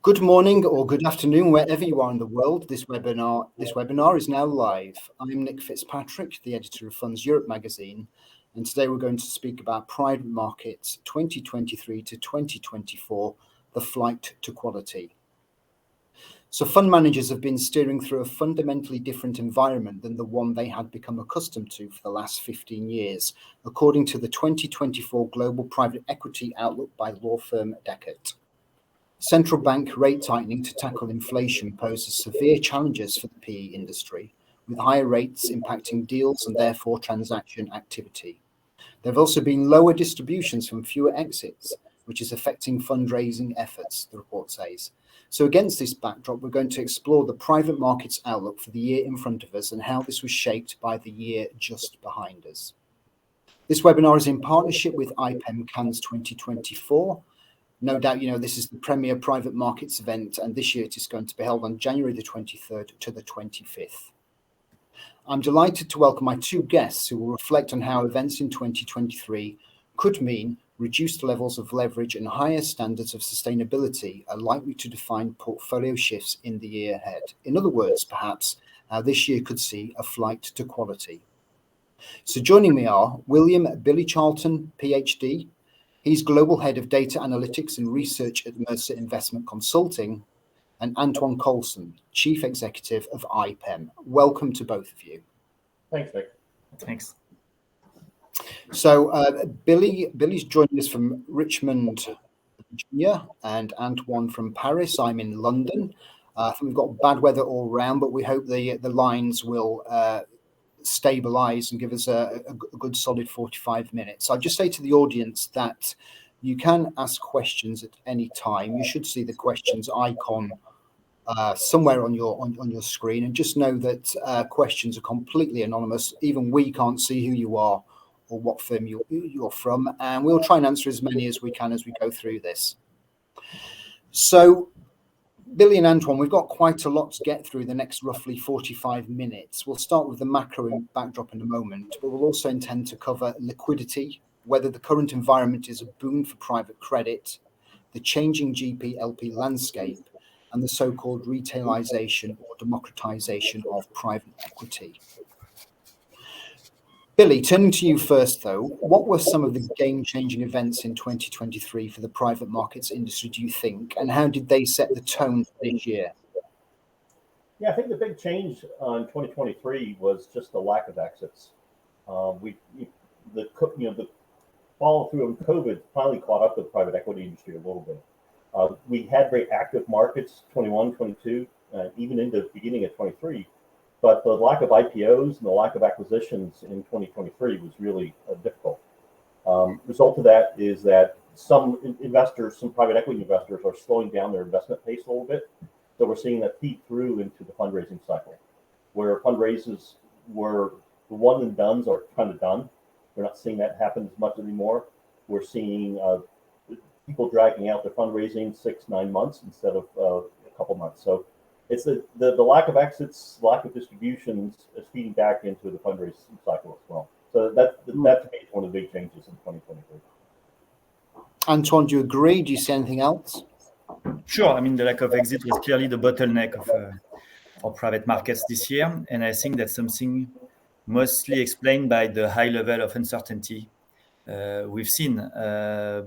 Good morning or good afternoon, wherever you are in the world. This webinar is now live. I'm Nick Fitzpatrick, the editor of Funds Europe magazine, and today we're going to speak about private markets 2023 to 2024, the flight to quality. So fund managers have been steering through a fundamentally different environment than the one they had become accustomed to for the last 15 years, according to the 2024 Global Private Equity Outlook by law firm Deckert. Central bank rate tightening to tackle inflation poses severe challenges for the PE industry, with higher rates impacting deals and therefore transaction activity. There have also been lower distributions from fewer exits, which is affecting fundraising efforts, the report says. So against this backdrop, we're going to explore the private markets outlook for the year in front of us and how this was shaped by the year just behind us. This webinar is in partnership with IPEM Cannes 2024. No doubt, this is the premier private markets event, and this year it is going to be held on January the 23rd to the 25th. I'm delighted to welcome my two guests who will reflect on how events in 2023 could mean reduced levels of leverage and higher standards of sustainability are likely to define portfolio shifts in the year ahead. In other words, perhaps, how this year could see a flight to quality. So joining me are William Billy Charlton, PhD. He's Global Head of Data Analytics and Research at Mercer Investment Consulting, and Antoine Colson, Chief Executive of IPEM. Welcome to both of you. Thanks, Nick. Thanks. So Billy's joining us from Richmond, Virginia, and Antoine from Paris. I'm in London. I think we've got bad weather all around, but we hope the lines will stabilize and give us a good solid 45 minutes. I'll just say to the audience that you can ask questions at any time. You should see the questions icon somewhere on your screen, and just know that questions are completely anonymous. Even we can't see who you are or what firm you're from, and we'll try and answer as many as we can as we go through this. So Billy and Antoine, we've got quite a lot to get through the next roughly 45 minutes. We'll start with the macro backdrop in a moment, but we'll also intend to cover liquidity, whether the current environment is a boon for private credit, the changing GP LP landscape, and the so-called retailization or democratization of private equity. Billy, turning to you first, though, what were some of the game-changing events in 2023 for the private markets industry, do you think, and how did they set the tone for this year? Yeah, I think the big change in 2023 was just the lack of exits. The follow through of COVID finally caught up with the private equity industry a little bit. We had very active markets, 21, 22, even into the beginning of 23. But the lack of IPOs and the lack of acquisitions in 2023 was really difficult. Result of that is that some investors, some private equity investors, are slowing down their investment pace a little bit. So we're seeing that feed through into the fundraising cycle, where fundraisers were the one and dones are kind of done. We're not seeing that happen as much anymore. We're seeing people dragging out their fundraising 6-9 months instead of a couple months. So it's the lack of exits, lack of distributions is feeding back into the fundraising cycle as well. So that to me is one of the big changes in 2023. Antoine, do you agree? Do you see anything else? Sure. I mean, the lack of exit was clearly the bottleneck of private markets this year. And I think that's something mostly explained by the high level of uncertainty we've seen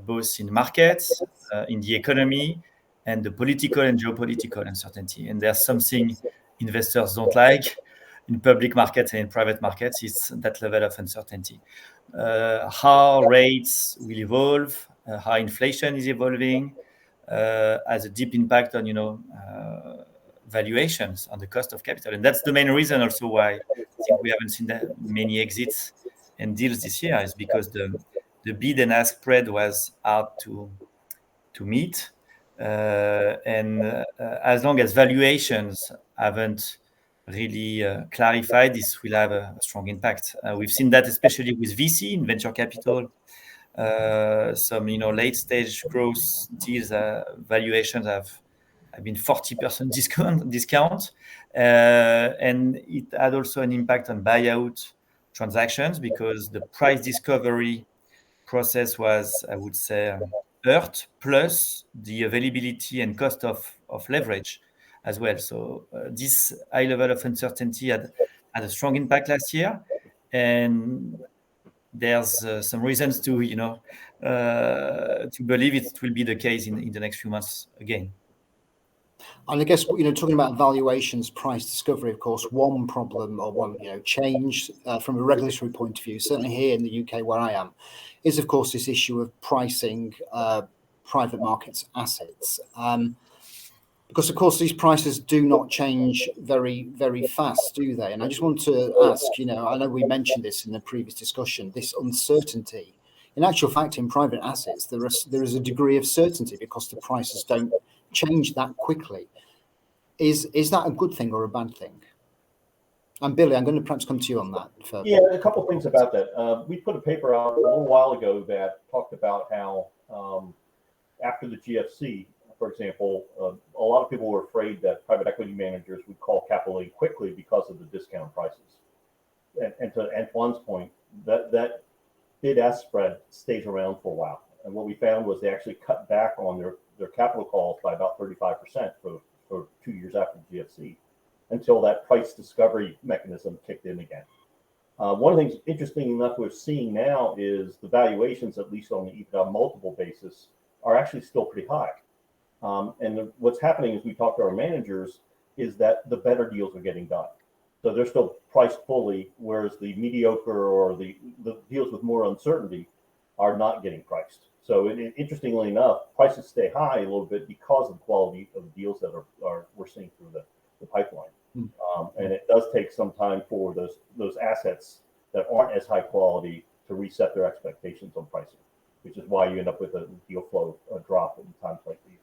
both in markets, in the economy, and the political and geopolitical uncertainty. And there's something investors don't like in public markets and in private markets, it's that level of uncertainty. How rates will evolve, how inflation is evolving, has a deep impact on, valuations, on the cost of capital. And that's the main reason also why I think we haven't seen that many exits and deals this year, is because the bid and ask spread was hard to meet. And as long as valuations haven't really clarified, this will have a strong impact. We've seen that especially with VC in venture capital. Some late stage growth deals valuations have been 40% discount, and it had also an impact on buyout transactions because the price discovery process was, I would say, hurt, plus the availability and cost of of leverage as well. So this high level of uncertainty had a strong impact last year, and there's some reasons to to believe it will be the case in the next few months again. And I guess, talking about valuations, price discovery, of course, one problem or one, change from a regulatory point of view, certainly here in the UK where I am, is, of course, this issue of pricing private markets assets. Because, of course, these prices do not change very, very fast, do they? And I just want to ask, I know we mentioned this in the previous discussion, this uncertainty. In actual fact, in private assets, there is a degree of certainty because the prices don't change that quickly. Is that a good thing or a bad thing? And Billy, I'm going to perhaps come to you on that. Yeah, a couple of things about that. We put a paper out a little while ago that talked about how after the GFC, for example, a lot of people were afraid that private equity managers would call capital in quickly because of the discount prices. And to Antoine's point, that bid-ask spread stays around for a while. And what we found was they actually cut back on their capital calls by about 35% for 2 years after the GFC, until that price discovery mechanism kicked in again. One of the things, interesting enough, we're seeing now is the valuations, at least on the EBITDA multiple basis, are actually still pretty high. And what's happening as we talk to our managers is that the better deals are getting done. So they're still priced fully, whereas the mediocre or the deals with more uncertainty are not getting priced. So interestingly enough, prices stay high a little bit because of the quality of the deals that we're seeing through the pipeline. And it does take some time for those assets that aren't as high quality to reset their expectations on pricing, which is why you end up with a deal flow drop in times like these.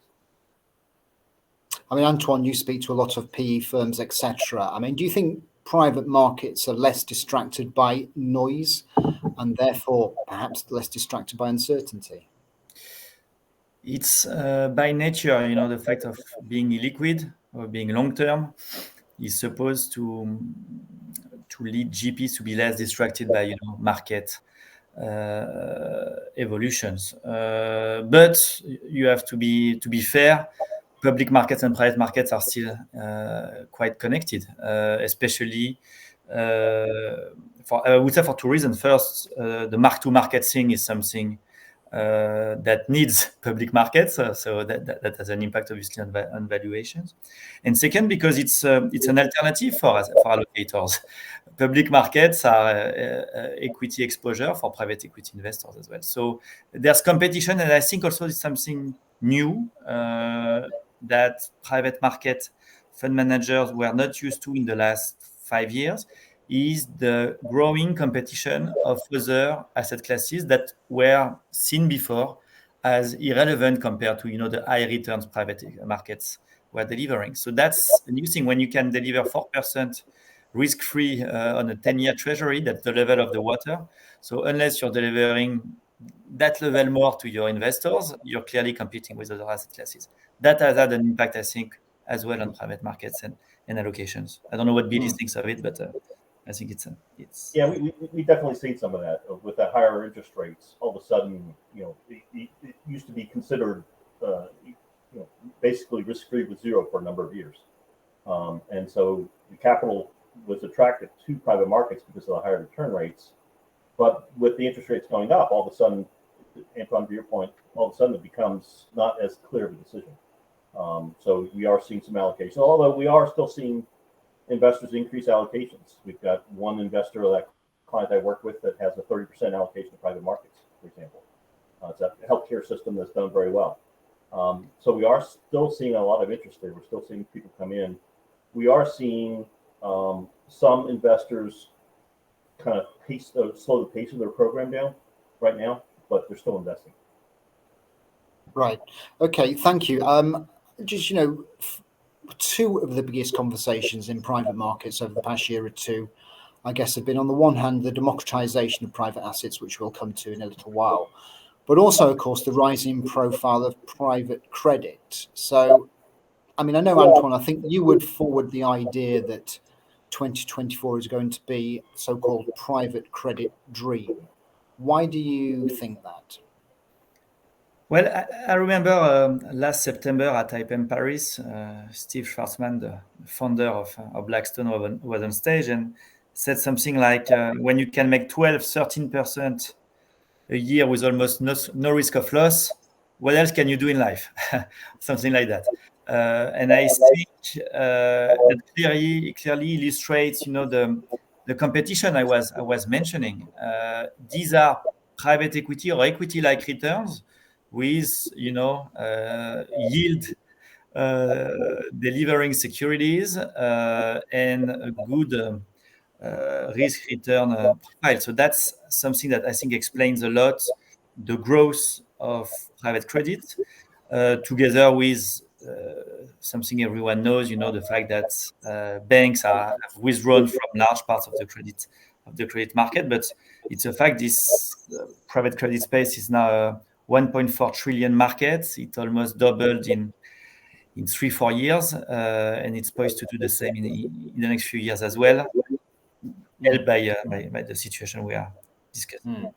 I mean, Antoine, you speak to a lot of PE firms, etc. I mean, do you think private markets are less distracted by noise and therefore perhaps less distracted by uncertainty? It's by nature, the fact of being illiquid or being long-term is supposed to lead GPs to be less distracted by, market evolutions. But you have to be fair. Public markets and private markets are still quite connected, especially I would say for two reasons. First, the mark-to-market thing is something that needs public markets, so that has an impact obviously on valuations. And second, because it's an alternative for allocators. Public markets are equity exposure for private equity investors as well. So there's competition, and I think also it's something new that private market fund managers were not used to in the last 5 years, is the growing competition of other asset classes that were seen before as irrelevant compared to the high returns private markets were delivering. So that's a new thing. When you can deliver 4% risk-free on a 10-year treasury, that's the level of the water. So unless you're delivering that level more to your investors, you're clearly competing with other asset classes. That has had an impact, I think, as well on private markets and allocations. I don't know what Billy thinks of it, but I think it's yeah, we definitely seen some of that with the higher interest rates. All of a sudden, it used to be considered basically risk-free with zero for a number of years, and so the capital was attracted to private markets because of the higher return rates. But with the interest rates going up, all of a sudden, Antoine, to your point, all of a sudden it becomes not as clear of a decision. So we are seeing some allocation, although we are still seeing investors increase allocations. We've got one investor, that client I work with, that has a 30% allocation to private markets, for example. It's a healthcare system that's done very well. So we are still seeing a lot of interest there. We're still seeing people come in. We are seeing some investors kind of slow the pace of their program down right now, but they're still investing. Right. Okay. Thank you. Just, two of the biggest conversations in private markets over the past year or two, I guess, have been, on the one hand, the democratization of private assets, which we'll come to in a little while, but also, of course, the rising profile of private credit. So, I mean, I know, Antoine, I think you would forward the idea that 2024 is going to be so-called private credit dream. Why do you think that? Well, I remember last September at IPEM Paris, Steve Schwarzman, the founder of Blackstone, was on stage and said something like, when you can make 12, 13% a year with almost no risk of loss, what else can you do in life? Something like that. And I think that clearly illustrates, the competition I was mentioning. These are private equity or equity-like returns with, yield delivering securities and a good risk return profile. So that's something that I think explains a lot the growth of private credit, together with something everyone knows, the fact that banks have withdrawn from large parts of the credit market. But it's a fact this private credit space is now a 1.4 trillion market. It almost doubled in 3-4 years, and it's poised to do the same in the next few years as well, helped by the situation we are discussing.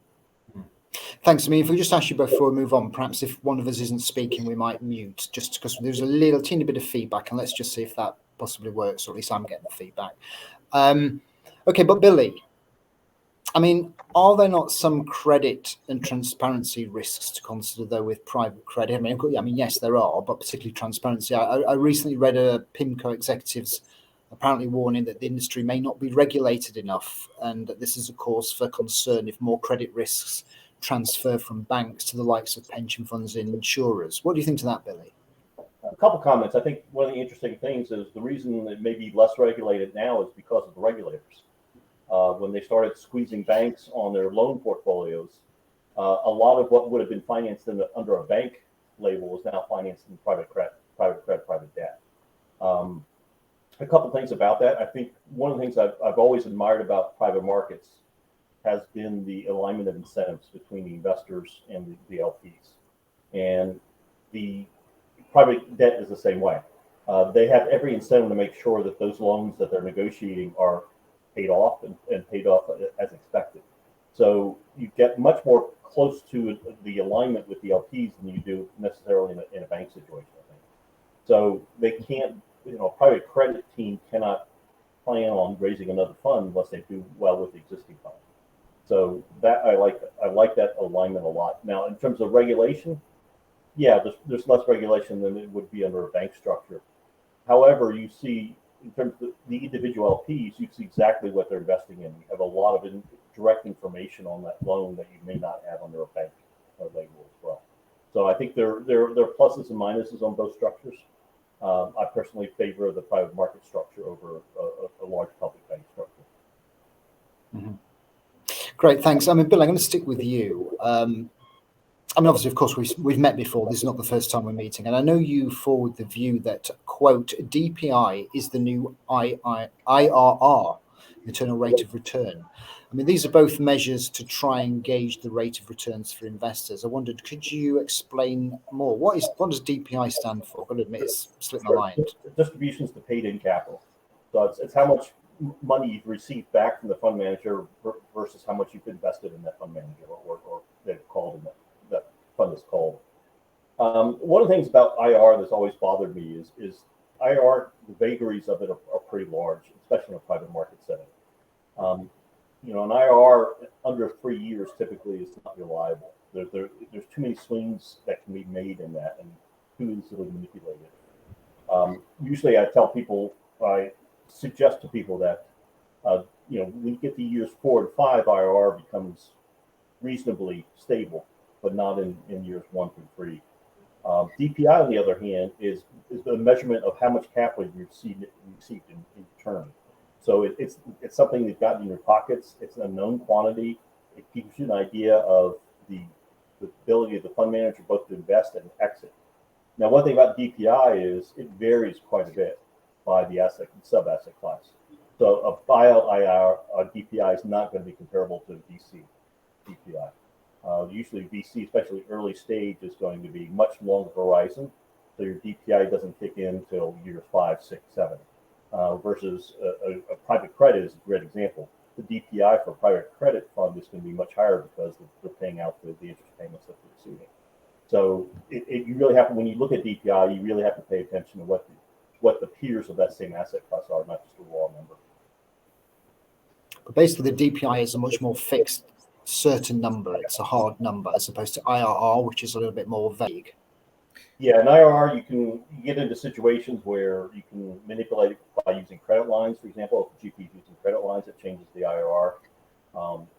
Thanks. I mean, if we just ask you before we move on, perhaps if one of us isn't speaking, we might mute, just because there's a little teeny bit of feedback, and let's just see if that possibly works, or at least I'm getting the feedback. Okay, but Billy, I mean, are there not some credit and transparency risks to consider, though, with private credit? I mean, yes, there are, but particularly transparency. I recently read a PIMCO executives apparently warning that the industry may not be regulated enough, and that this is a cause for concern if more credit risks transfer from banks to the likes of pension funds and insurers. What do you think to that, Billy? A couple comments. I think one of the interesting things is the reason it may be less regulated now is because of the regulators. When they started squeezing banks on their loan portfolios, a lot of what would have been financed under a bank label is now financed in private debt. A couple things about that. I think one of the things I've always admired about private markets has been the alignment of incentives between the investors and the LPs. And the private debt is the same way. They have every incentive to make sure that those loans that they're negotiating are paid off and paid off as expected. So you get much more close to the alignment with the LPs than you do necessarily in a bank situation, I think. So they can't, a private credit team cannot plan on raising another fund unless they do well with the existing fund. So that I like that alignment a lot. Now, in terms of regulation, yeah, there's less regulation than it would be under a bank structure. However, you see, in terms of the individual LPs, you see exactly what they're investing in. You have a lot of direct information on that loan that you may not have under a bank label as well. So I think there are pluses and minuses on both structures. I personally favor the private market structure over a large public bank structure. Mm-hmm. Great, thanks. I mean, Bill, I'm going to stick with you. I mean, obviously, of course, we've met before. This is not the first time we're meeting. And I know you forward the view that, quote, DPI is the new IRR, internal rate of return. I mean, these are both measures to try and gauge the rate of returns for investors. I wondered, could you explain more? What does DPI stand for? I've got to admit, it's slipped my mind. Distributions to paid-in capital. So it's how much money you've received back from the fund manager versus how much you've invested in that fund manager, or they've called in that fund is called. One of the things about IR that's always bothered me is IR, the vagaries of it are pretty large, especially in a private market setting. An IR under 3 years typically is not reliable. There's too many swings that can be made in that and too easily manipulated. Usually I suggest to people that, when you get to years 4 and 5, IRR becomes reasonably stable, but not in years 1 through 3. DPI, on the other hand, is the measurement of how much capital you received in return. So it's something you've got in your pockets. It's a known quantity. It gives you an idea of the ability of the fund manager both to invest and exit. Now, one thing about DPI is it varies quite a bit by the sub-asset class. So a buyout IR DPI is not going to be comparable to VC DPI. Usually VC, especially early stage, is going to be much longer horizon. So your DPI doesn't kick in until years 5, 6, 7. Versus a private credit is a great example. The DPI for a private credit fund is going to be much higher because they're paying out the interest payments that they're receiving. So you really have to, when you look at DPI, you really have to pay attention to what the peers of that same asset class are, not just a raw number. But basically, the DPI is a much more fixed, certain number. It's a hard number as opposed to IRR, which is a little bit more vague. Yeah, in IRR, you get into situations where you can manipulate it by using credit lines, for example. If GP is using credit lines, it changes the IRR.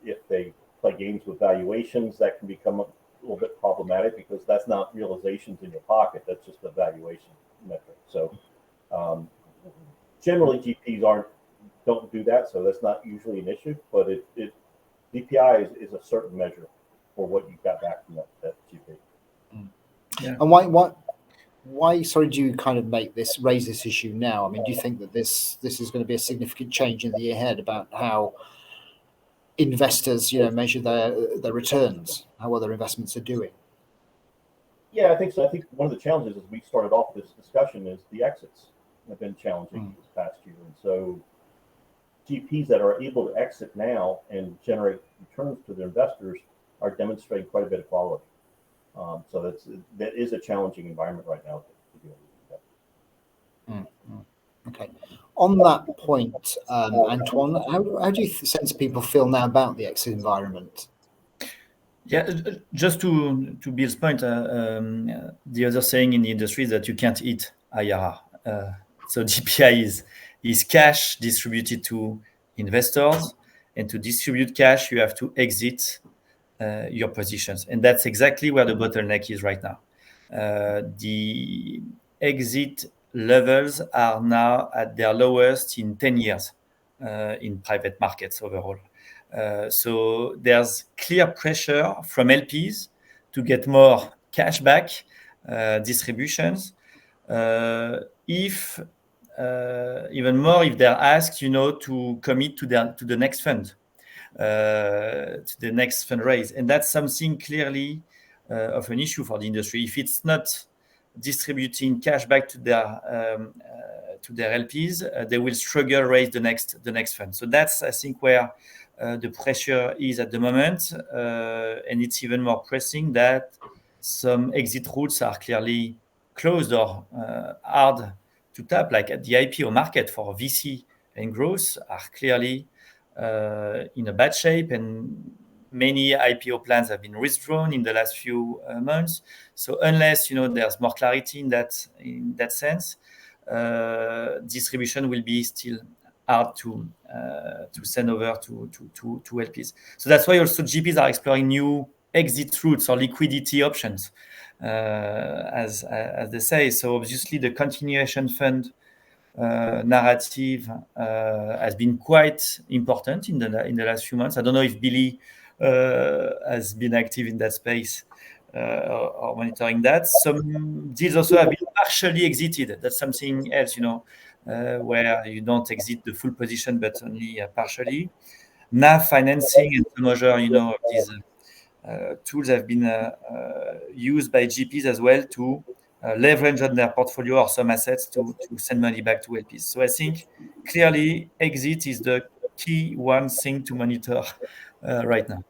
If they play games with valuations, that can become a little bit problematic because that's not realizations in your pocket. That's just a valuation metric. So generally, GPs don't do that, so that's not usually an issue. But DPI is a certain measure for what you got back from that GP. Yeah. And why? Sorry, do you kind of raise this issue now? I mean, do you think that this is going to be a significant change in the year ahead about how investors, measure their returns, how well their investments are doing? Yeah, I think so. I think one of the challenges as we started off this discussion is the exits have been challenging this past year, and so GPs that are able to exit now and generate returns to their investors are demonstrating quite a bit of quality. So that is a challenging environment right now to deal with that. Okay. On that point, Antoine, how do you sense people feel now about the exit environment? Yeah, just to Bill's point, the other saying in the industry is that you can't eat IRR. So DPI is cash distributed to investors, and to distribute cash, you have to exit your positions, and that's exactly where the bottleneck is right now. The exit levels are now at their lowest in 10 years in private markets overall. So there's clear pressure from LPs to get more cash back distributions. If even more, if they're asked, to commit to the next fund. To the next fundraise, and that's something clearly of an issue for the industry. If it's not distributing cash back to their LPs, they will struggle raise the next fund. So that's, I think, where the pressure is at the moment, and it's even more pressing that some exit routes are clearly closed or hard to tap, like at the IPO market for VC and growth are clearly in a bad shape, and many IPO plans have been withdrawn in the last few months. So unless there's more clarity in that sense, distribution will be still hard to send over to LPs. So that's why also GPs are exploring new exit routes or liquidity options, as they say. So obviously the continuation fund narrative has been quite important in the last few months. I don't know if Billy has been active in that space or monitoring that. Some deals also have been partially exited. That's something else, where you don't exit the full position but only partially. NAV financing and some other, these tools have been used by GPs as well to leverage on their portfolio or some assets to send money back to LPs. So I think clearly exit is the key one thing to monitor right now.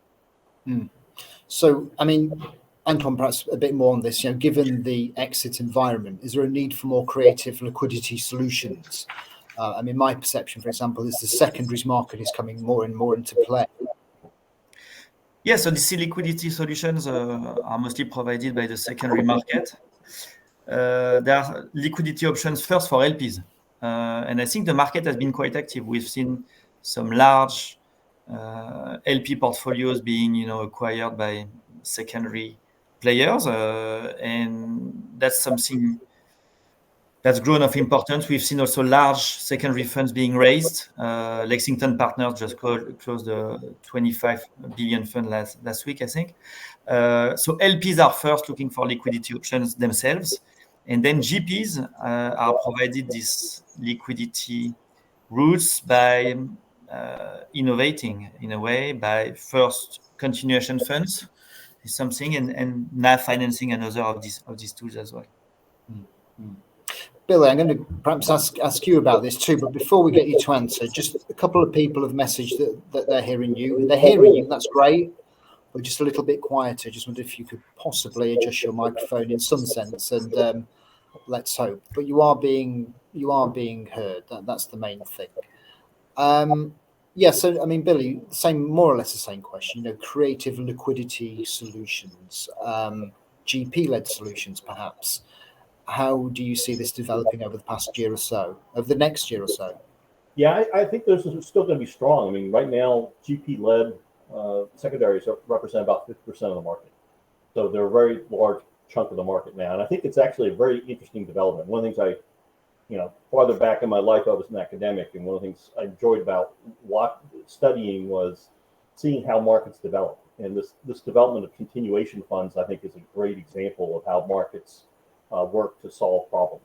So, I mean, Antoine, perhaps a bit more on this. Given the exit environment, is there a need for more creative liquidity solutions? My perception, for example, is the secondaries market is coming more and more into play. Yeah, so these liquidity solutions are mostly provided by the secondary market. There are liquidity options first for LPs. And I think the market has been quite active. We've seen some large LP portfolios being, acquired by secondary players. And that's something that's grown of importance. We've seen also large secondary funds being raised. Lexington Partners just closed the 25 billion fund last week, I think. So LPs are first looking for liquidity options themselves. And then GPs are provided these liquidity routes by innovating in a way, by first continuation funds is something, and NAV financing another of these tools as well. Billy, I'm going to perhaps ask you about this too, but before we get you to answer, just a couple of people have messaged that they're hearing you. They're hearing you, that's great. but just a little bit quieter. Just wondered if you could possibly adjust your microphone in some sense, and let's hope. But you are being heard. That's the main thing. Yeah, so I mean, Billy, more or less the same question. Creative liquidity solutions, GP-led solutions, perhaps. How do you see this developing over the past year or so, over the next year or so? Yeah, I think those are still going to be strong. I mean, right now, GP-led secondaries represent about 50% of the market. So they're a very large chunk of the market now. And I think it's actually a very interesting development. One of the things farther back in my life, I was an academic, and one of the things I enjoyed about studying was seeing how markets develop. And this development of continuation funds, I think, is a great example of how markets work to solve problems.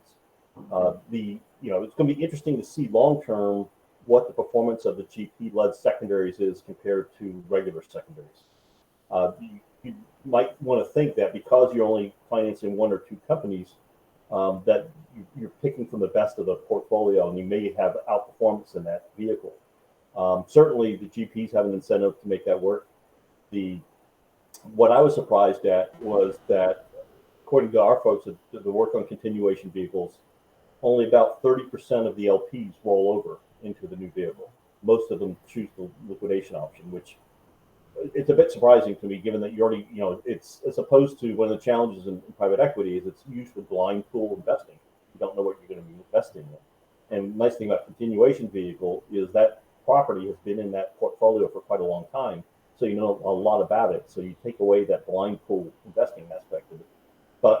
It's going to be interesting to see long term what the performance of the GP-led secondaries is compared to regular secondaries. You might want to think that because you're only financing one or two companies, that you're picking from the best of the portfolio, and you may have outperformance in that vehicle. Certainly, the GPs have an incentive to make that work. What I was surprised at was that, according to our folks, the work on continuation vehicles, only about 30% of the LPs roll over into the new vehicle. Most of them choose the liquidation option, which it's a bit surprising to me, given that you already, it's as opposed to one of the challenges in private equity is it's usually blind pool investing. You don't know what you're going to be investing in. And the nice thing about continuation vehicle is that property has been in that portfolio for quite a long time, so you know a lot about it. So you take away that blind pool investing aspect of it.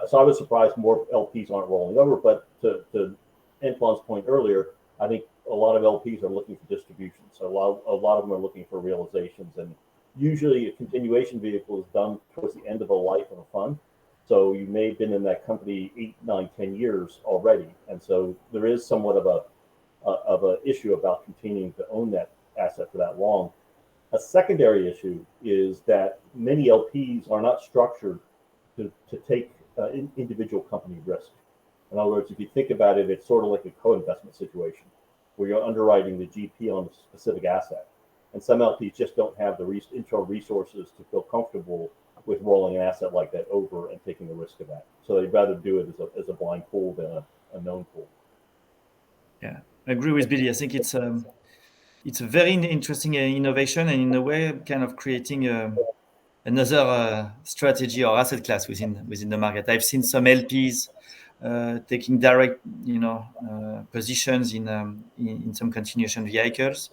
So I was surprised more LPs aren't rolling over. But to Antoine's point earlier, I think a lot of LPs are looking for distribution. So a lot of them are looking for realizations, and usually a continuation vehicle is done towards the end of the life of a fund. So you may have been in that company 8, 9, 10 years already. And so there is somewhat of a issue about continuing to own that asset for that long. A secondary issue is that many LPs are not structured to take individual company risk. In other words, if you think about it, it's sort of like a co-investment situation where you're underwriting the GP on a specific asset. And some LPs just don't have the internal resources to feel comfortable with rolling an asset like that over and taking the risk of that. So they'd rather do it as a blind pool than a known pool. Yeah, I agree with Billy. I think it's a very interesting innovation, and in a way, kind of creating another strategy or asset class within the market. I've seen some LPs taking direct, positions in some continuation vehicles,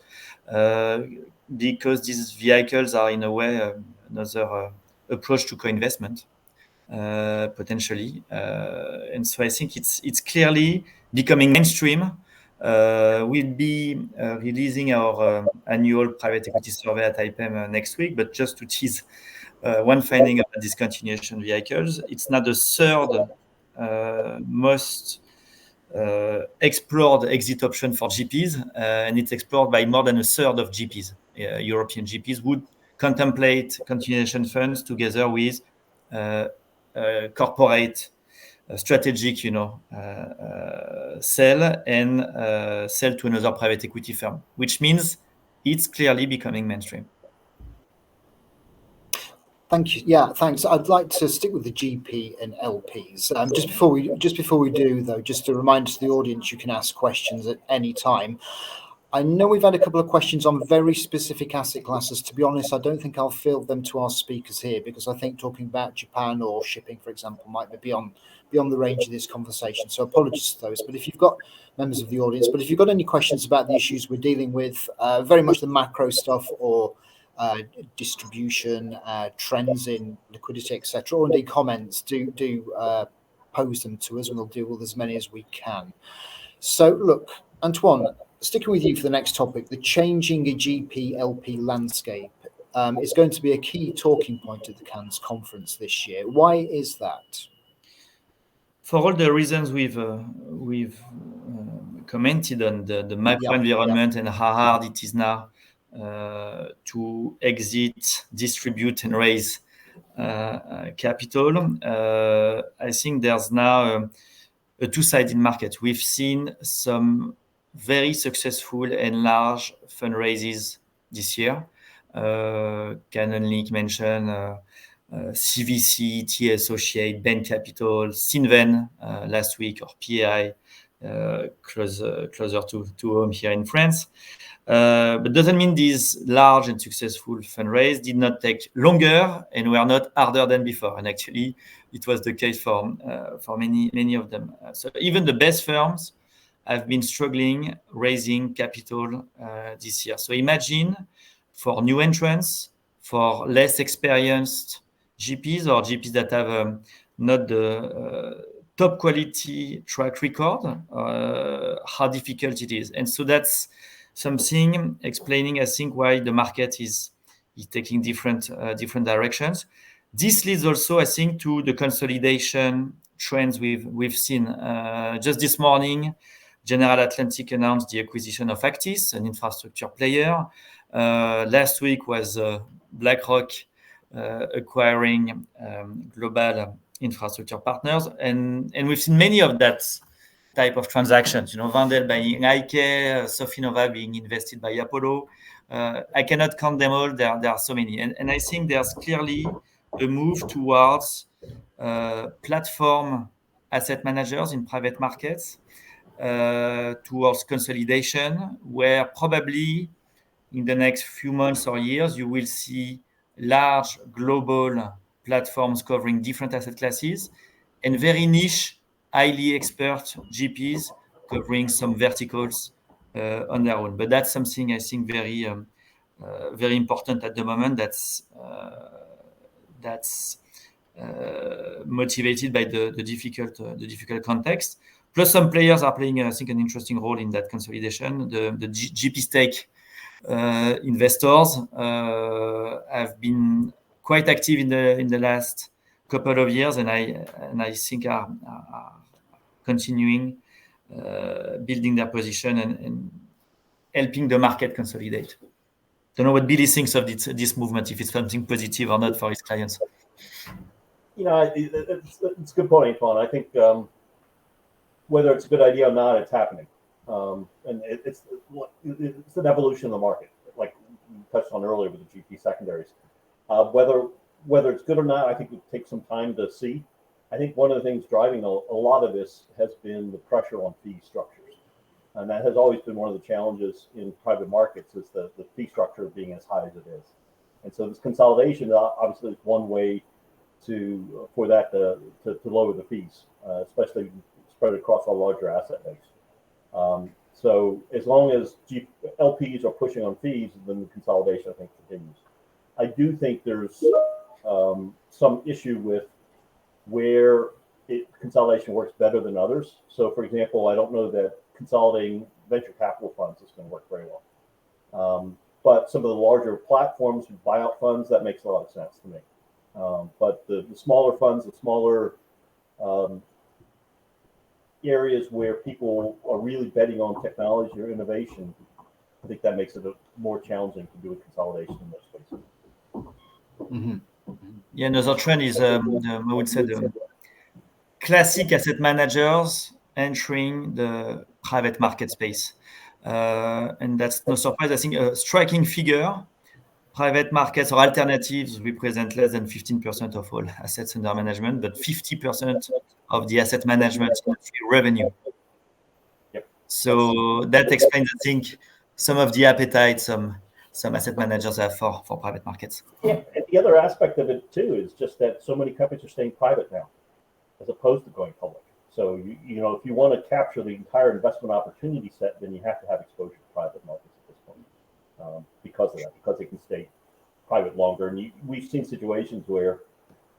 because these vehicles are in a way another approach to co-investment, potentially, and so I think it's clearly becoming mainstream. We'll be releasing our annual private equity survey at IPEM next week, but just to tease one finding about discontinuation vehicles, it's now the third most explored exit option for GPs, and it's explored by more than a third of GPs. European GPs would contemplate continuation funds together with corporate strategic, sell and sell to another private equity firm, which means it's clearly becoming mainstream. Thank you. Yeah, thanks. I'd like to stick with the GP and LPs. Just before we do, though, just a reminder to the audience, you can ask questions at any time. I know we've had a couple of questions on very specific asset classes. To be honest, I don't think I'll field them to our speakers here, because I think talking about Japan or shipping, for example, might be beyond the range of this conversation. So apologies to those. But if you've got members of the audience, but if you've got any questions about the issues we're dealing with, very much the macro stuff or distribution, trends in liquidity, etc., or indeed comments, do pose them to us, and we'll deal with as many as we can. So look, Antoine, sticking with you for the next topic, the changing GP LP landscape is going to be a key talking point at the Cannes conference this year. Why is that? For all the reasons we've commented on, the macro environment and how hard it is now to exit, distribute, and raise capital. I think there's now a two-sided market. We've seen some very successful and large fundraisers this year. Can only mention CVC, T Associate, Bain Capital, Cinven last week, or PAI closer to home here in France. But doesn't mean these large and successful fundraise did not take longer and were not harder than before. And actually, it was the case for many of them. So even the best firms have been struggling raising capital this year. So imagine for new entrants, for less experienced GPs or GPs that have not the top quality track record, how difficult it is. And so that's something explaining, I think, why the market is taking different directions. This leads also, I think, to the consolidation trends we've seen. Just this morning, General Atlantic announced the acquisition of Actis, an infrastructure player. Last week was BlackRock acquiring Global Infrastructure Partners, and we've seen many of that type of transactions. Wendel buying IKEA, Sofinova being invested by Apollo. I cannot count them all. There are so many, and I think there's clearly a move towards platform asset managers in private markets, towards consolidation, where probably in the next few months or years, you will see large global platforms covering different asset classes and very niche, highly expert GPs covering some verticals on their own. But that's something I think very important at the moment. That's motivated by the difficult context. Plus, some players are playing, I think, an interesting role in that consolidation. The GP stake investors have been quite active in the last couple of years, and I think are continuing building their position and helping the market consolidate. Don't know what Billy thinks of this movement, if it's something positive or not for his clients. It's a good point, Antoine. I think whether it's a good idea or not, it's happening. And it's an evolution of the market, like we touched on earlier with the GP secondaries. Whether it's good or not, I think it takes some time to see. I think one of the things driving a lot of this has been the pressure on fee structures. And that has always been one of the challenges in private markets, is the fee structure being as high as it is. And so this consolidation obviously is one way for that to lower the fees, especially spread across a larger asset base. So as long as LPs are pushing on fees, then the consolidation, I think, continues. I do think there's some issue with where consolidation works better than others. So, for example, I don't know that consolidating venture capital funds is going to work very well. But some of the larger platforms, buyout funds, that makes a lot of sense to me. But the smaller funds, the smaller areas where people are really betting on technology or innovation, I think that makes it more challenging to do a consolidation in those spaces. Mm-hmm. Yeah, another trend is, I would say, the classic asset managers entering the private market space. And that's no surprise. I think a striking figure, private markets or alternatives represent less than 15% of all assets under management, but 50% of the asset management industry revenue. Yep. So that explains, I think, some of the appetite some asset managers have for private markets. Yeah, and the other aspect of it too is just that so many companies are staying private now, as opposed to going public. So you know, if you want to capture the entire investment opportunity set, then you have to have exposure to private markets at this point, because of that, because they can stay private longer. And we've seen situations where,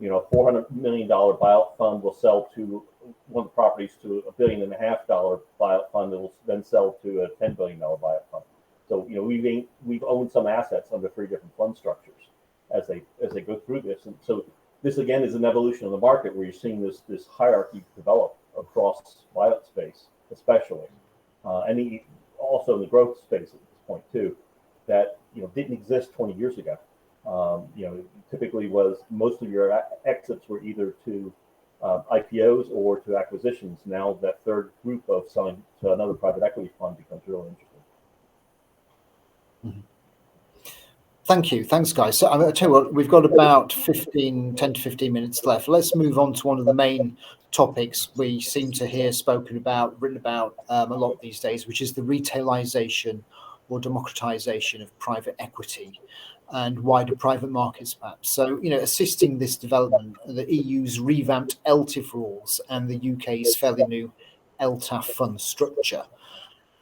you know, a $400 million buyout fund will sell to one of the properties to $1.5 billion buyout fund that will then sell to a $10 billion buyout fund. So, you know, we've owned some assets under 3 different fund structures as they go through this. And so this again is an evolution of the market where you're seeing this hierarchy develop across buyout space, especially, and also in the growth space at this point too, that, you know, didn't exist 20 years ago. You know, typically was most of your exits were either to IPOs or to acquisitions. Now that third group of selling to another private equity fund becomes really interesting. Thank you. Thanks, guys. So I'll tell you what, we've got about 10 to 15 minutes left. Let's move on to one of the main topics we seem to hear spoken about, written about a lot these days, which is the retailization or democratization of private equity and wider private markets, perhaps. So, assisting this development, the EU's revamped LTIF rules and the UK's fairly new LTAF fund structure.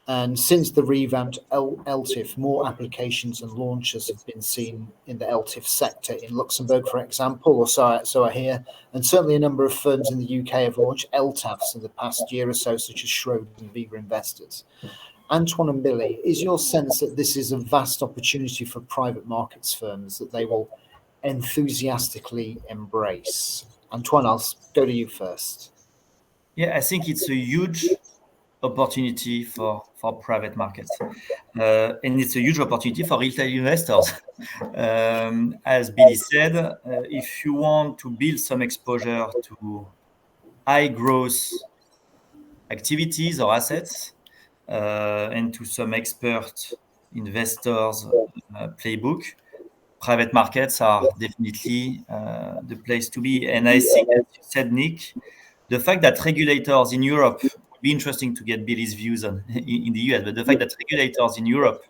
And since the revamped LTIF, more applications and launches have been seen in the LTIF sector in Luxembourg, for example, or so I hear. And certainly a number of firms in the UK have launched LTAFs in the past year or so, such as Schroeder and Vega Investors. Antoine and Billy, is your sense that this is a vast opportunity for private markets firms that they will enthusiastically embrace? Antoine, I'll go to you first. Yeah, I think it's a huge opportunity for private markets. And it's a huge opportunity for retail investors. As Billy said, if you want to build some exposure to high growth activities or assets and to some expert investors playbook, private markets are definitely the place to be. And I think, as you said, Nick, the fact that regulators in Europe, would be interesting to get Billy's views on in the US, but the fact that regulators in Europe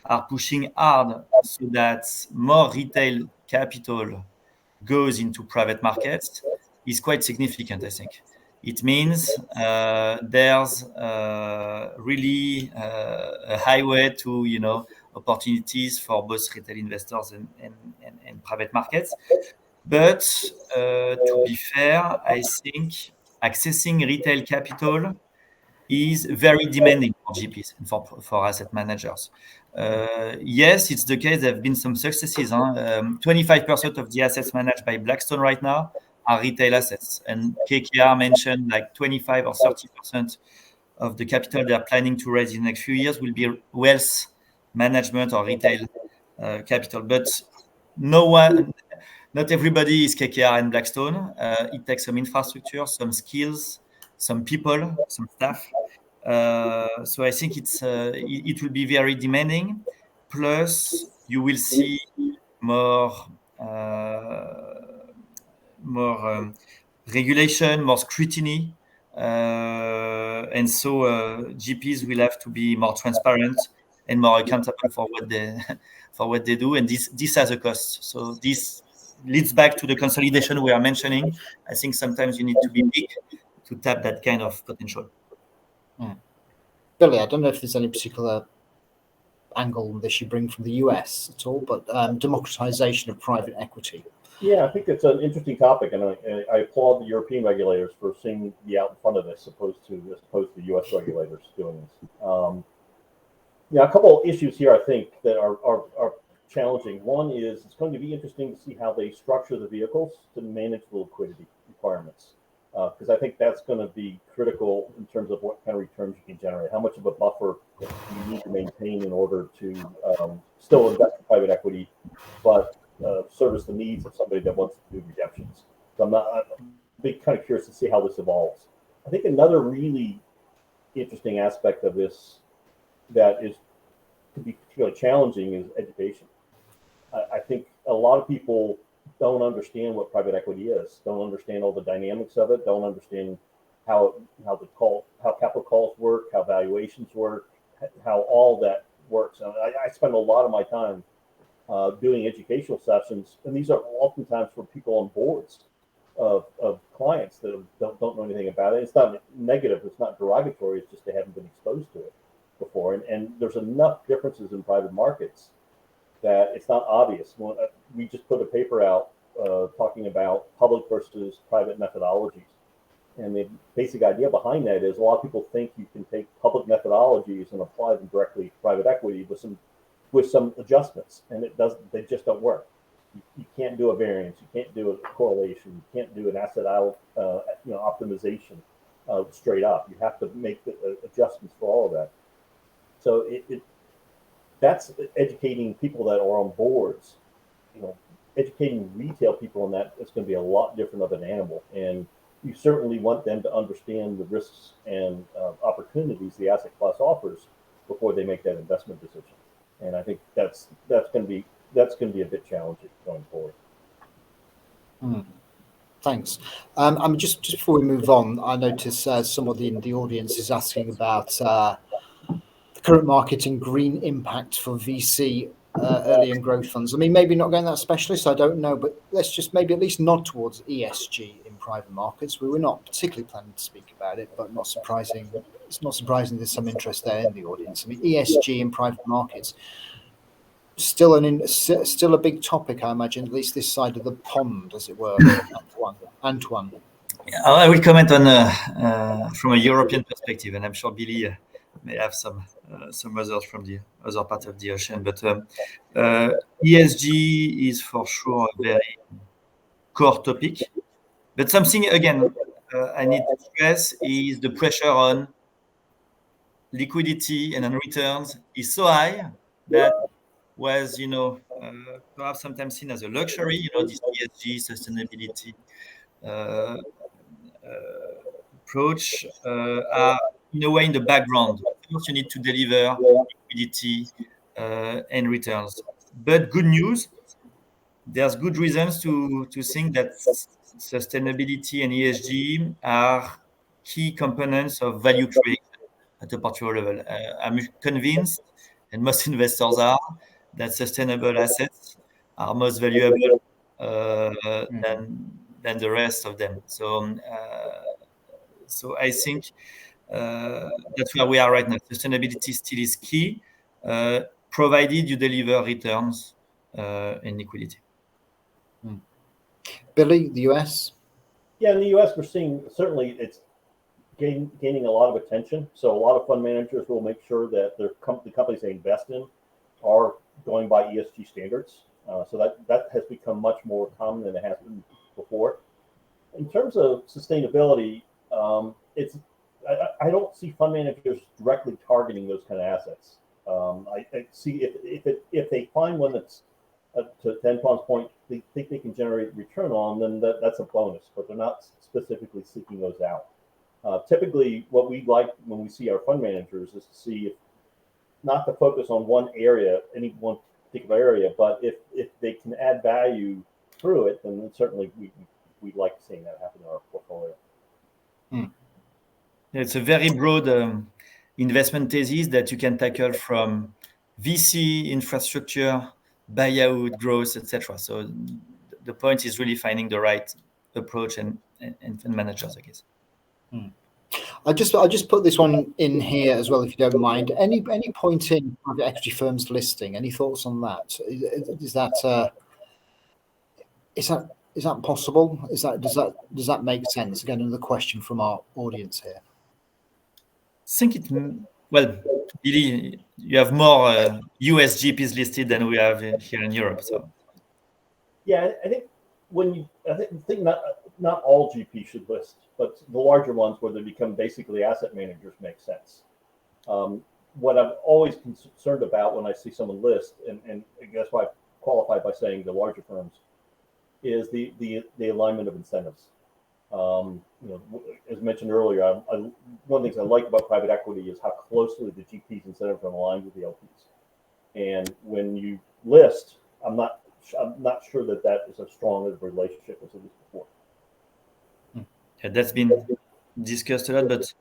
are pushing hard so that more retail capital goes into private markets is quite significant, I think. It means there's really a highway to, opportunities for both retail investors and private markets. But to be fair, I think accessing retail capital is very demanding for GPs and for asset managers. Yes, it's the case. There have been some successes. 25% of the assets managed by Blackstone right now are retail assets. And KKR mentioned like 25 or 30% of the capital they are planning to raise in the next few years will be wealth management or retail capital. But not everybody is KKR and Blackstone. It takes some infrastructure, some skills, some people, some staff. So I think it will be very demanding. Plus, you will see more regulation, more scrutiny, and so GPs will have to be more transparent and more accountable for what they do, and this has a cost. So this leads back to the consolidation we are mentioning. I think sometimes you need to be big to tap that kind of potential. Billy, I don't know if there's any particular angle on this you bring from the US at all, but democratization of private equity. Yeah, I think it's an interesting topic, and I applaud the European regulators for seeing the out in front of this, as opposed to the U.S. regulators doing this. A couple of issues here I think that are challenging. One is it's going to be interesting to see how they structure the vehicles to manage the liquidity requirements, because I think that's going to be critical in terms of what kind of returns you can generate, how much of a buffer you need to maintain in order to still invest in private equity, but service the needs of somebody that wants to do redemptions. So I'm kind of curious to see how this evolves. I think another really interesting aspect of this that could be particularly challenging is education. I think a lot of people don't understand what private equity is, don't understand all the dynamics of it, don't understand how capital calls work, how valuations work, how all that works. And I spend a lot of my time doing educational sessions, and these are oftentimes for people on boards of clients that don't know anything about it. It's not negative, it's not derogatory, it's just they haven't been exposed to it before. And there's enough differences in private markets that it's not obvious. We just put a paper out talking about public versus private methodologies. And the basic idea behind that is a lot of people think you can take public methodologies and apply them directly to private equity with some adjustments, and they just don't work. You can't do a variance, you can't do a correlation, you can't do an asset optimization straight up. You have to make the adjustments for all of that. So that's educating people that are on boards. Educating retail people on that is going to be a lot different of an animal, and you certainly want them to understand the risks and opportunities the asset class offers before they make that investment decision. And I think that's going to be that's going to be a bit challenging going forward. Thanks. Just before we move on, I notice somebody in the audience is asking about the current market and green impact for VC early and growth funds. I mean, maybe not going that specialist, I don't know, but let's just maybe at least nod towards ESG in private markets. We were not particularly planning to speak about it, but not surprising. It's not surprising there's some interest there in the audience. I mean, ESG in private markets, still a big topic, I imagine, at least this side of the pond, as it were. Antoine. I will comment on from a European perspective, and I'm sure Billy may have some others from the other part of the ocean. But ESG is for sure a very core topic. But something again I need to stress is the pressure on liquidity and on returns is so high that was, perhaps sometimes seen as a luxury, this ESG sustainability approach are in a way in the background. First, you need to deliver liquidity and returns. But good news, there's good reasons to think that sustainability and ESG are key components of value creation at a portfolio level. I'm convinced, and most investors are, that sustainable assets are most valuable than the rest of them. So I think that's where we are right now. Sustainability still is key, provided you deliver returns and liquidity. Billy, the US? Yeah, in the US, we're seeing certainly it's gaining a lot of attention. So a lot of fund managers will make sure that the companies they invest in are going by ESG standards. So that has become much more common than it has been before. In terms of sustainability, I don't see fund managers directly targeting those kind of assets. I see if they find one that's to Antoine's point, they think they can generate return on, then that's a bonus. But they're not specifically seeking those out. Typically, what we like when we see our fund managers is to see if not to focus on one area, any one particular area, but if they can add value through it, then certainly we'd like seeing that happen in our portfolio. It's a very broad investment thesis that you can tackle from VC, infrastructure, buyout, growth, etc. So the point is really finding the right approach and fund managers, I guess. I'll just put this one in here as well, if you don't mind. Any point in private equity firms listing? Any thoughts on that? Is that possible? Does that make sense? Again, another question from our audience here. I think Billy, you have more US GPs listed than we have here in Europe. So yeah, I think not all GPs should list, but the larger ones where they become basically asset managers make sense. What I'm always concerned about when I see someone list, and I guess why I qualify by saying the larger firms, is the alignment of incentives. As mentioned earlier, one of the things I like about private equity is how closely the GP's incentives are aligned with the LPs. And when you list, I'm not sure that is as strong a relationship as it was before. Yeah, that's been discussed a lot, but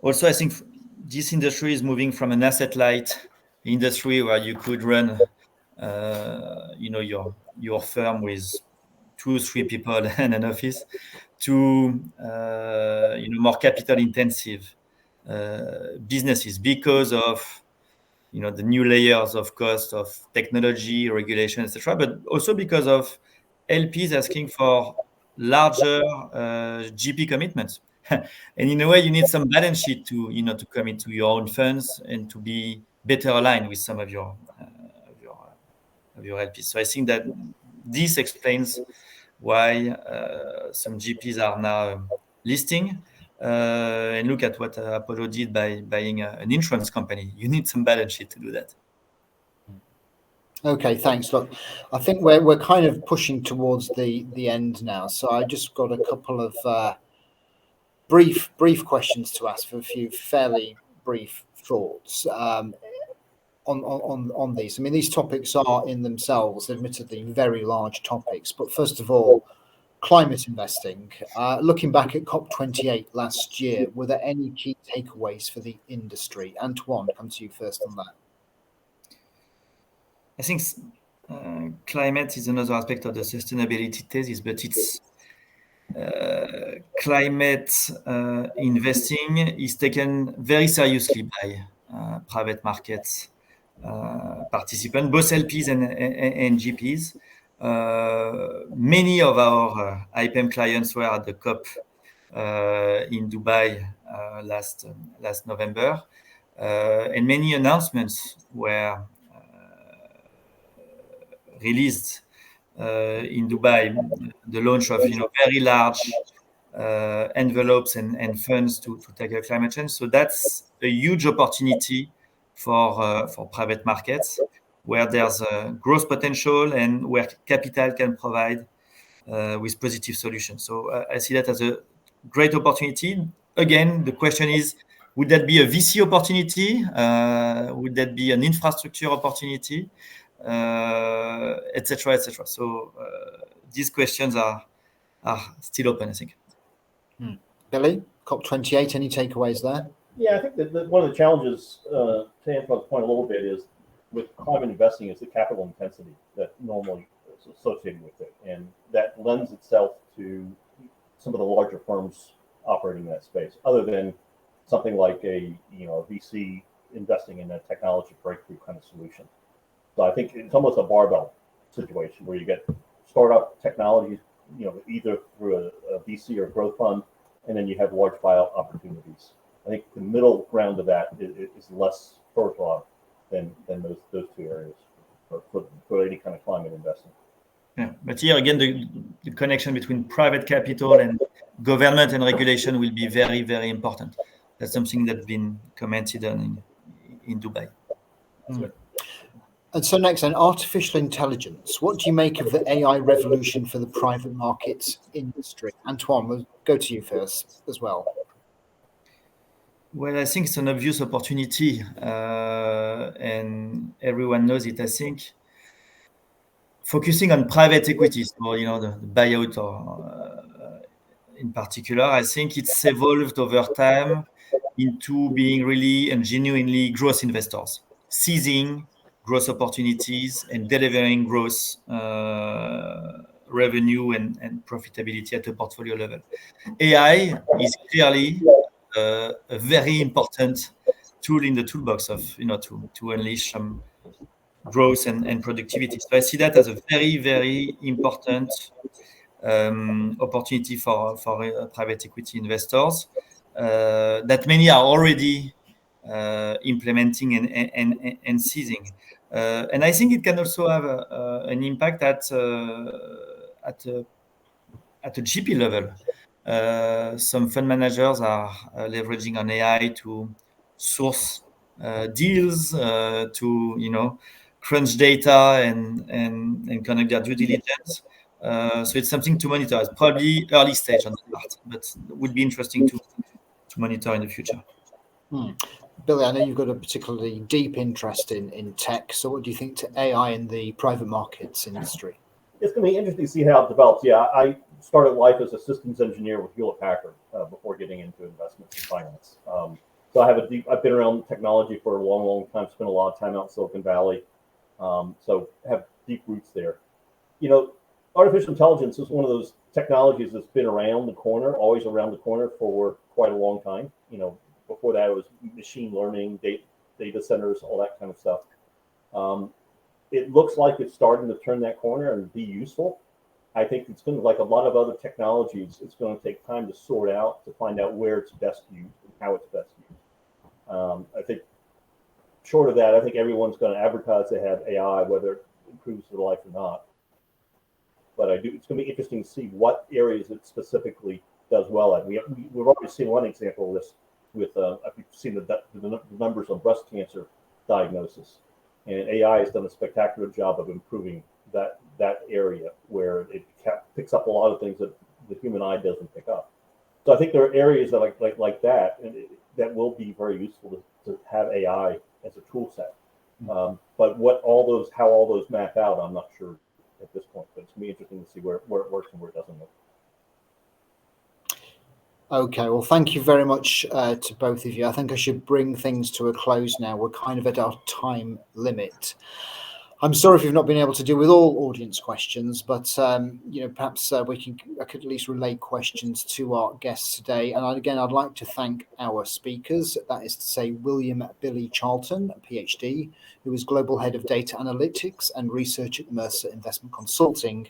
also I think this industry is moving from an asset-light industry where you could run, your firm with 2-3 people and an office, to more capital-intensive businesses because of the new layers of cost of technology, regulation, etc. But also because of LPs asking for larger GP commitments, and in a way, you need some balance sheet to commit to your own funds and to be better aligned with some of your LPs. So I think that this explains why some GPs are now listing. And look at what Apollo did by buying an insurance company. You need some balance sheet to do that. Okay, thanks. Look, I think we're kind of pushing towards the end now, so I just got a couple of brief questions to ask for a few fairly brief thoughts. on these. I mean, these topics are in themselves admittedly very large topics, but first of all, climate investing. Looking back at COP28 last year, were there any key takeaways for the industry? Antoine, come to you first on that. I think climate is another aspect of the sustainability thesis, but it's climate investing is taken very seriously by private markets participants, both LPs and GPs. Many of our IPEM clients were at the COP in Dubai last November, and many announcements were released in Dubai. The launch of very large envelopes and funds to tackle climate change. So that's a huge opportunity for private markets, where there's a growth potential and where capital can provide with positive solutions. So I see that as a great opportunity. Again, the question is, would that be a VC opportunity? Would that be an infrastructure opportunity? Et cetera, et cetera. So these questions are still open, I think. Billy, COP28, any takeaways there? Yeah, I think that one of the challenges, to Antoine's point a little bit, is with climate investing is the capital intensity that normally is associated with it. And that lends itself to some of the larger firms operating in that space, other than something like a VC investing in a technology breakthrough kind of solution. So I think it's almost a barbell situation where you get startup technologies, either through a VC or growth fund, and then you have large buyout opportunities. I think the middle ground of that is less fertile than those two areas for any kind of climate investing. Yeah, but here again, the connection between private capital and government and regulation will be very, very important. That's something that's been commented on in Dubai. And so next, then, artificial intelligence. What do you make of the AI revolution for the private markets industry? Antoine, we'll go to you first as well. Well, I think it's an obvious opportunity, and everyone knows it. I think focusing on private equities, or the buyout, or in particular, I think it's evolved over time into being really and genuinely growth investors, seizing growth opportunities and delivering growth revenue and profitability at a portfolio level. AI is clearly a very important tool in the toolbox of to unleash some growth and productivity. So I see that as a very, very important opportunity for private equity investors that many are already implementing and seizing. And I think it can also have an impact at a GP level. Some fund managers are leveraging on AI to source deals, to crunch data and conduct their due diligence. So it's something to monitor. It's probably early stage on the part, but it would be interesting to monitor in the future. Billy, I know you've got a particularly deep interest in tech. So what do you think to AI in the private markets industry? It's going to be interesting to see how it develops. Yeah, I started life as a systems engineer with Hewlett-Packard before getting into investments and finance. So I've been around technology for a long, long time, spent a lot of time out in Silicon Valley. So have deep roots there. Artificial intelligence is one of those technologies that's been around the corner, always around the corner for quite a long time. Before that, it was machine learning, data centers, all that kind of stuff. It looks like it's starting to turn that corner and be useful. I think it's going to, like a lot of other technologies, it's going to take time to sort out, to find out where it's best used and how it's best used. I think short of that, I think everyone's going to advertise they have AI, whether it improves their life or not. But it's going to be interesting to see what areas it specifically does well at. We've already seen one example of this with, I've seen the numbers on breast cancer diagnosis. And AI has done a spectacular job of improving that area where it picks up a lot of things that the human eye doesn't pick up. So I think there are areas that like that, and that will be very useful to have AI as a tool set. But how all those map out, I'm not sure at this point. But it's gonna be interesting to see where it works and where it doesn't work. Okay, well, thank you very much to both of you. I think I should bring things to a close now. We're kind of at our time limit. I'm sorry if you've not been able to deal with all audience questions, but perhaps I could at least relay questions to our guests today. And again, I'd like to thank our speakers. That is to say, William Billy Charlton, a PhD, who is Global Head of Data Analytics and Research at Mercer Investment Consulting,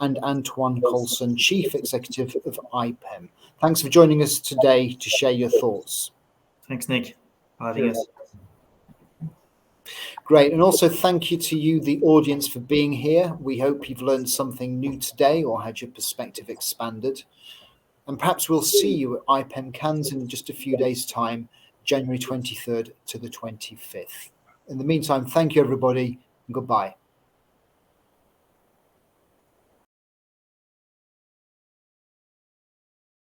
and Antoine Colson, Chief Executive of IPEM. Thanks for joining us today to share your thoughts. Thanks, Nick, for having us. Great. And also thank you to you, the audience, for being here. We hope you've learned something new today or had your perspective expanded. And perhaps we'll see you at IPEM Cannes in just a few days' time, January 23rd to the 25th. In the meantime, thank you, everybody, and goodbye.